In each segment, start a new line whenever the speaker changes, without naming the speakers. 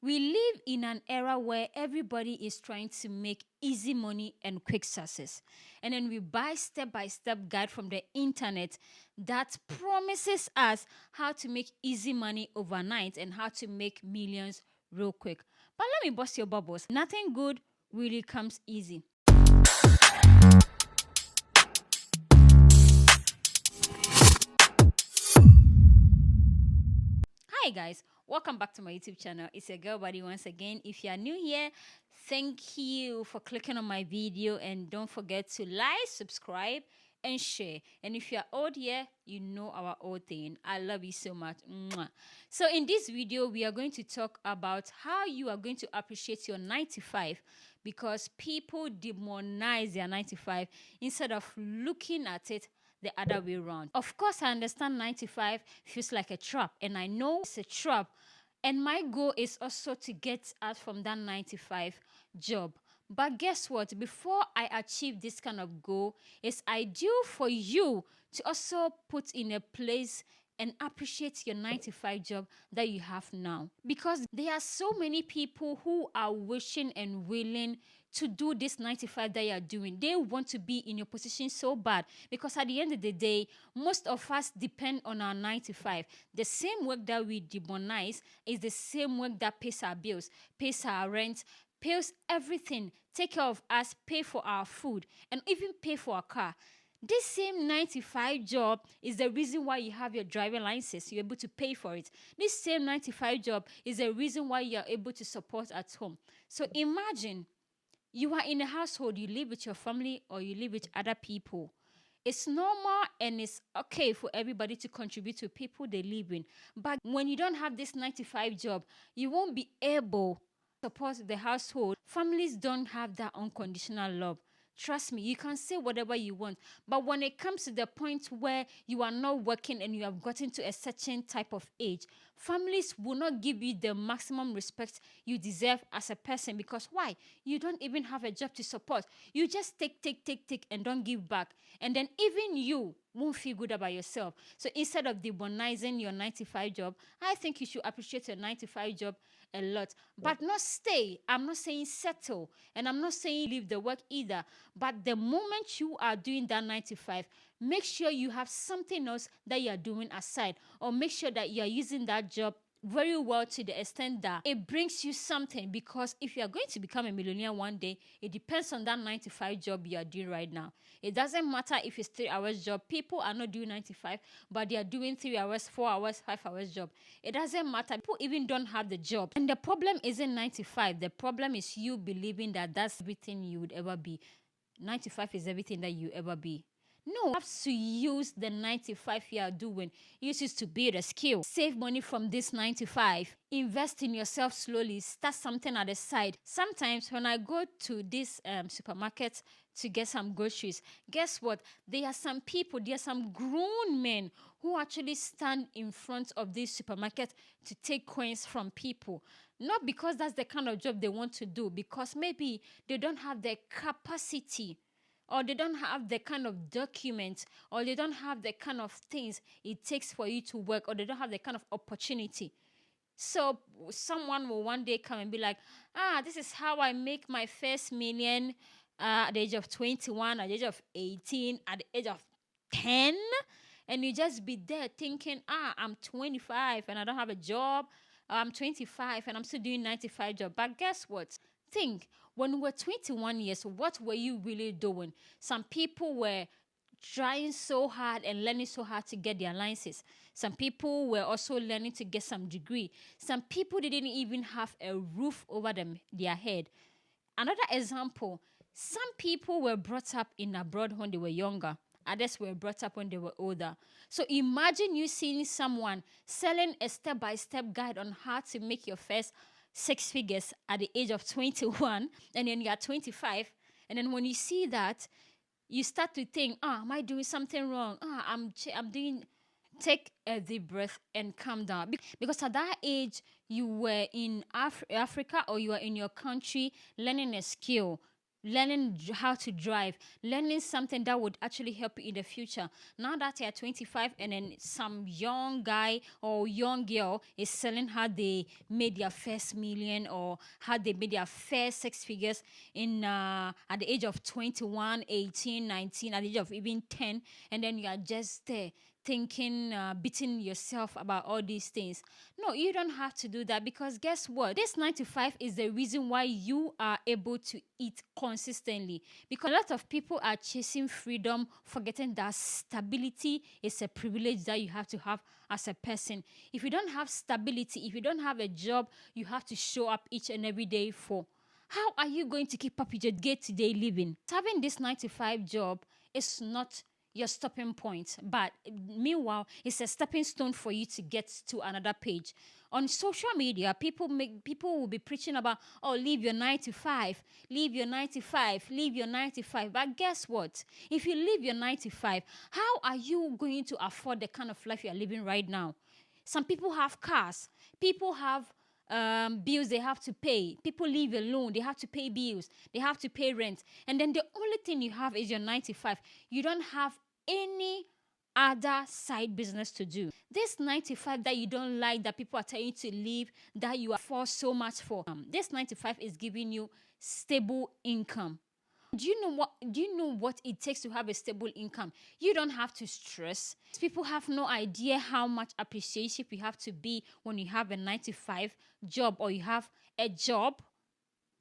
We live in an era where everybody is trying to make easy money and quick success. And then we buy step-by-step guide from the internet that promises us how to make easy money overnight and how to make millions real quick. But let me bust your bubbles. Nothing good really comes easy. Hi guys, welcome back to my YouTube channel. It's your girl Buddy once again. If you are new here, thank you for clicking on my video, and don't forget to like, subscribe, and share. And if you are old here, you know our old thing. I love you so much. Mwah. So in this video, we are going to talk about how you are going to appreciate your 95, because people demonize their 95 instead of looking at it the other way around. Of course, I understand 95 feels like a trap, and I know it's a trap. And my goal is also to get out from that 95 job. But guess what? Before I achieve this kind of goal, it's ideal for you to also put in a place and appreciate your 95 job that you have now. Because there are so many people who are wishing and willing to do this 95 that you are doing. They want to be in your position so bad, because at the end of the day, most of us depend on our 95. The same work that we demonize is the same work that pays our bills, pays our rent, pays everything, take care of us, pay for our food, and even pay for our car. This same 95 job is the reason why you have your driving license. You're able to pay for it. This same 95 job is the reason why you're able to support at home. So imagine you are in a household, you live with your family or you live with other people. It's normal and it's okay for everybody to contribute to people they live in. But when you don't have this 95 job, you won't be able to support the household. Families don't have that unconditional love. Trust me, you can say whatever you want. But when it comes to the point where you are not working and you have gotten to a certain type of age, families will not give you the maximum respect you deserve as a person. Because why? You don't even have a job to support. You just take, and don't give back. And then even you won't feel good about yourself. So instead of demonizing your 95 job, I think you should appreciate your 95 job a lot, but not stay. I'm not saying settle, and I'm not saying leave the work either. But the moment you are doing that 95, make sure you have something else that you are doing aside, or make sure that you are using that job very well to the extent that it brings you something. Because if you are going to become a millionaire one day, it depends on that 95 job you are doing right now. It doesn't matter if it's 3 hours job. People are not doing 95, but they are doing 3 hours, 4 hours, 5 hours job. It doesn't matter. People even don't have the job. And the problem isn't 95. The problem is you believing that that's everything you would ever be. 95 is everything that you ever be. No, you have to use the 95 you are doing. Use it to build a skill. Save money from this 95. Invest in yourself slowly. Start something at the side. Sometimes when I go to this supermarket to get some groceries, guess what? There are some grown men who actually stand in front of this supermarket to take coins from people. Not because that's the kind of job they want to do, because maybe they don't have the capacity, or they don't have the kind of documents, or they don't have the kind of things it takes for you to work, or they don't have the kind of opportunity. So someone will one day come and be like, this is how I make my first million at the age of 21, at the age of 18, at the age of 10. And you just be there thinking, I'm 25 and I don't have a job. I'm 25 and I'm still doing 95 job. But guess what? Think, when we were 21 years, what were you really doing? Some people were trying so hard and learning so hard to get their licenses. Some people were also learning to get some degree. Some people didn't even have a roof over their head. Another example, some people were brought up in abroad when they were younger. Others were brought up when they were older. So imagine you seeing someone selling a step-by-step guide on how to make your first 6 figures at the age of 21, and then you are 25. And then when you see that, you start to think, am I doing something wrong? I'm doing. Take a deep breath and calm down. Because at that age, you were in Africa, or you were in your country learning a skill, learning how to drive, learning something that would actually help you in the future. Now that you're 25 and then some young guy or young girl is selling how they made their first million or how they made their first six figures in at the age of 21, 18, 19, at the age of even 10, and then you are just there thinking, beating yourself about all these things. No, you don't have to do that, because guess what? This 9 to 5 is the reason why you are able to eat consistently. Because a lot of people are chasing freedom, forgetting that stability is a privilege that you have to have as a person. If you don't have stability, if you don't have a job you have to show up each and every day for, how are you going to keep up with your day-to-day living? Having this 9 to 5 job is not your stopping point, but meanwhile it's a stepping stone for you to get to another page. On social media, people will be preaching about, oh, leave your 9 to 5, leave your 9 to 5, leave your 9 to 5. But guess what? If you leave your 9 to 5, how are you going to afford the kind of life you are living right now? Some people have cars, people have bills they have to pay. People live alone, they have to pay bills, they have to pay rent, and then the only thing you have is your 9 to 5. You don't have any other side business to do. This 9 to 5 that you don't like, that people are telling you to leave, that you are forced so much for, this 9 to 5 is giving you stable income. Do you know what it takes to have a stable income? You don't have to stress. People have no idea how much appreciative you have to be when you have a 9 to 5 job, or you have a job,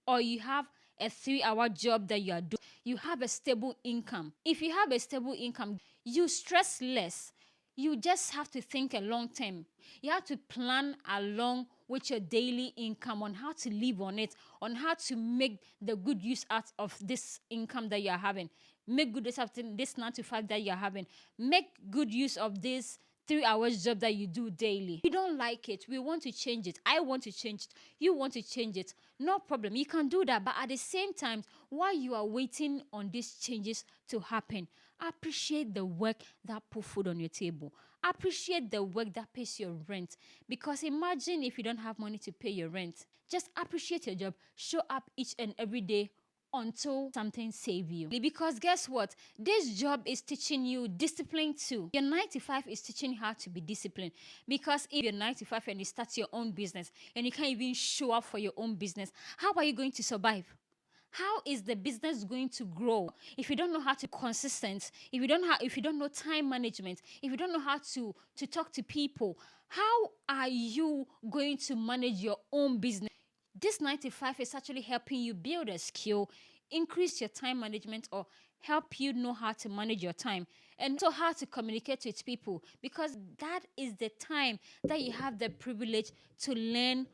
or you have a 3-hour job that you are doing. You have a stable income. If you have a stable income, you stress less. You just have to think a long term. You have to plan along with your daily income on how to live on it, on how to make the good use out of this income that you are having. Make good use of this 9 to 5 that you are having. Make good use of this 3 hours job that you do daily. We don't like it. We want to change it. I want to change it. You want to change it. No problem. You can do that. But at the same time, while you are waiting on these changes to happen, appreciate the work that put food on your table. Appreciate the work that pays your rent. Because imagine if you don't have money to pay your rent. Just appreciate your job. Show up each and every day until something saves you. Because guess what? This job is teaching you discipline too. Your 9 to 5 is teaching you how to be disciplined. Because if you're 9 to 5 and you start your own business and you can't even show up for your own business, how are you going to survive? How is the business going to grow if you don't know how to be consistent, if you don't know time management, if you don't know how to talk to people? How are you going to manage your own business? This 9 to 5 is actually helping you build a skill, increase your time management, or help you know how to manage your time, and also how to communicate with people, because that is the time that you have the privilege to learn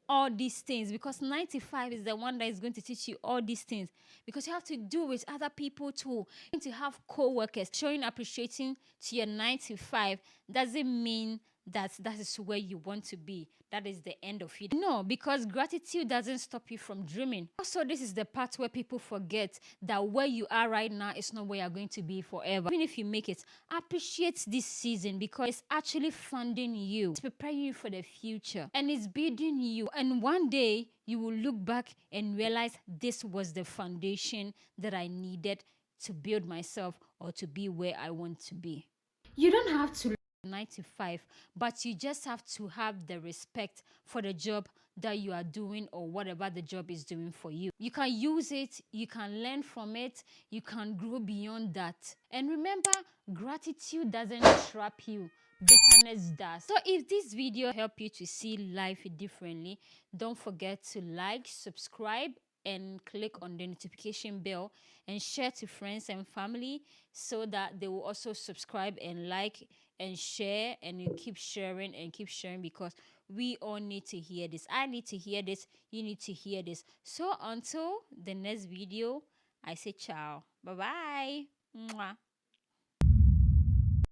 all these things. Because 9 to 5 is the one that is going to teach you all these things, because you have to do with other people too. To have co-workers showing appreciating to your 9 to 5 doesn't mean that is where you want to be. That is the end of it. No, because gratitude doesn't stop you from dreaming. Also, this is the part where people forget that where you are right now is not where you're going to be forever. Even if you make it, appreciate this season, because it's actually funding you. It's preparing you for the future, and it's building you. And one day you will look back and realize this was the foundation that I needed to build myself or to be where I want to be. You don't have to 9 to 5, but you just have to have the respect for the job that you are doing, or whatever the job is doing for you. You can use it, you can learn from it, you can grow beyond that. And remember, gratitude doesn't trap you, bitterness does. So if this video helped you to see life differently, don't forget to like, subscribe, and click on the notification bell, and share to friends and family, so that they will also subscribe and like and share, and you keep sharing and keep sharing, because we all need to hear this. I need to hear this, you need to hear this. So until the next video, I say ciao, bye bye. Mwah.